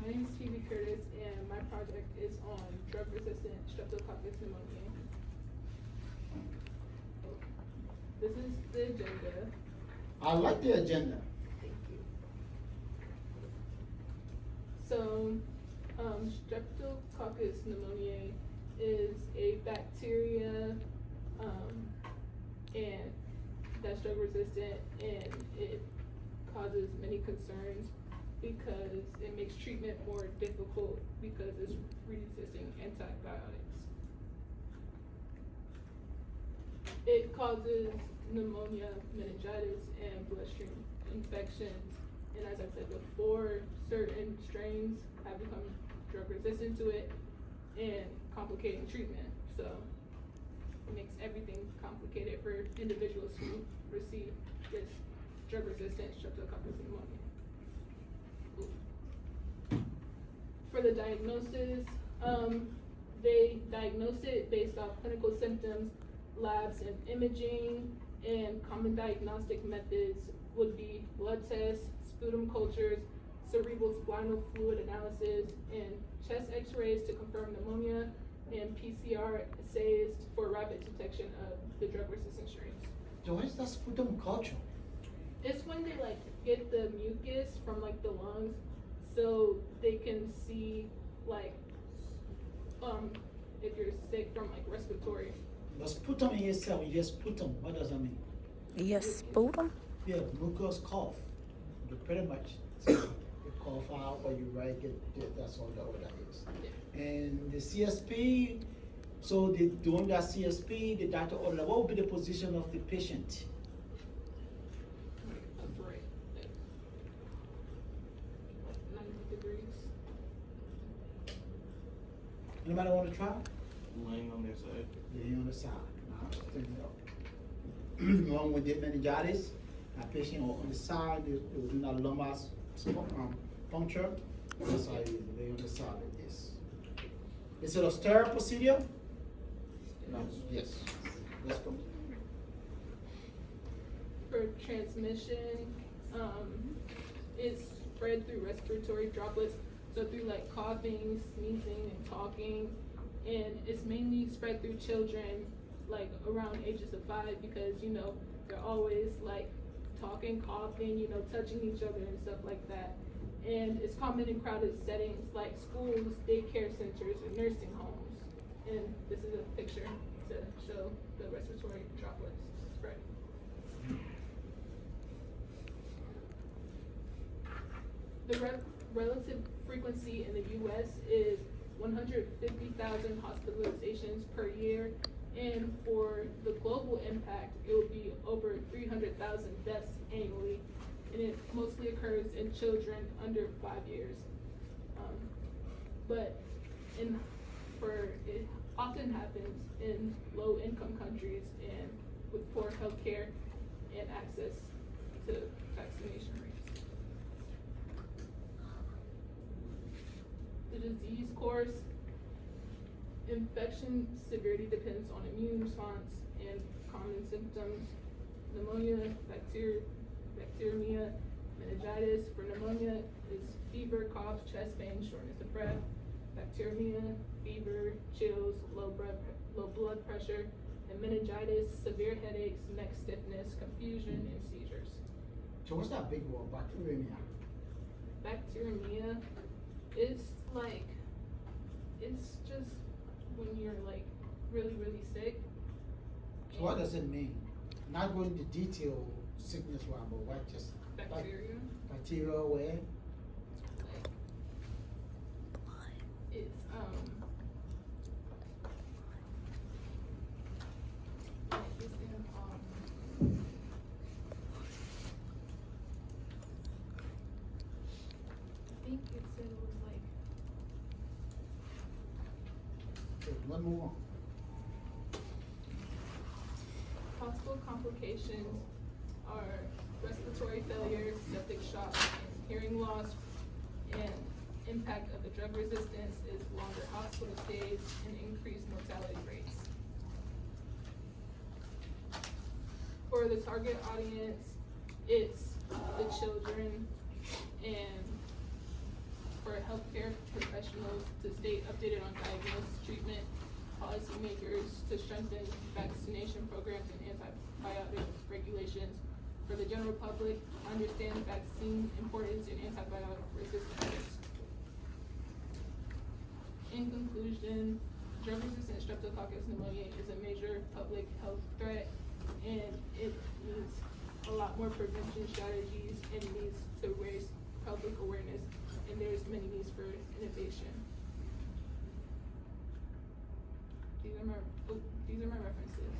My name is Phoebe Curtis, and my project is on drug-resistant Streptococcus pneumoniae. This is the agenda. I like the agenda. Thank you. So, Streptococcus pneumoniae is a bacteria, and that's drug-resistant, and it causes many concerns because it makes treatment more difficult because it's resisting antibiotics. It causes pneumonia, meningitis, and bloodstream infections. And as I said before, certain strains have become drug resistant to it and complicating treatment. So it makes everything complicated for individuals who receive this drug resistant Streptococcus pneumoniae. For the diagnosis, they diagnose it based off clinical symptoms, labs, and imaging. And common diagnostic methods would be blood tests, sputum cultures, cerebral spinal fluid analysis, and chest x-rays to confirm pneumonia, and PCR assays for rapid detection of the drug-resistant strains. So what is that sputum culture? It's when they get the mucus from the lungs, so they can see if you're sick from respiratory. The sputum in itself, you hear sputum, what does that mean? Yes, sputum? Yeah, mucus cough. You pretty much you cough out or you write it, that's all that is. Yeah. And the CSP, so they doing that CSP, the doctor order, what would be the position of the patient? Upright, 90 degrees. Anybody want to try? Laying on their side. Laying on the side. Now, stand it up. Along with the meningitis, a patient on the side, they will do that lumbar puncture. That's how you lay on the side like this. Is it a sterile procedure? No. Yes. Let's go. For transmission, it's spread through respiratory droplets, so through coughing, sneezing, and talking, and it's mainly spread through children around ages of 5 because they're always talking, coughing, touching each other and stuff like that. And it's common in crowded settings like schools, daycare centers, and nursing homes. And this is a picture to show the respiratory droplets spread. The relative frequency in the U.S. is 150,000 hospitalizations per year, and for the global impact, it will be over 300,000 deaths annually, and it mostly occurs in children under 5 years. But it often happens in low-income countries and with poor healthcare and access to vaccination rates. The disease course, infection severity depends on immune response and common symptoms. Pneumonia, bacteremia, meningitis. For pneumonia is fever, cough, chest pain, shortness of breath. Bacteremia, fever, chills, low blood pressure. And meningitis, severe headaches, neck stiffness, confusion, and seizures. So what's that big word, bacteremia? Bacteremia is it's just when you're really, really sick. So what does it mean? Not going into detail sickness one, but what just Bacteria. Bacteria where? It's I think it said it was Okay, let's move on. possible complications are respiratory failure, septic shock, hearing loss, and impact of the drug resistance is longer hospital stays and increased mortality rates. For the target audience, it's the children, and for healthcare professionals to stay updated on diagnosis, treatment, policymakers to strengthen vaccination programs and antibiotic regulations for the general public, understand vaccine importance and antibiotic resistance. In conclusion, drug-resistant Streptococcus pneumoniae is a major public health threat, and it needs a lot more prevention strategies and needs to raise public awareness, and there's many needs for innovation. These are my references.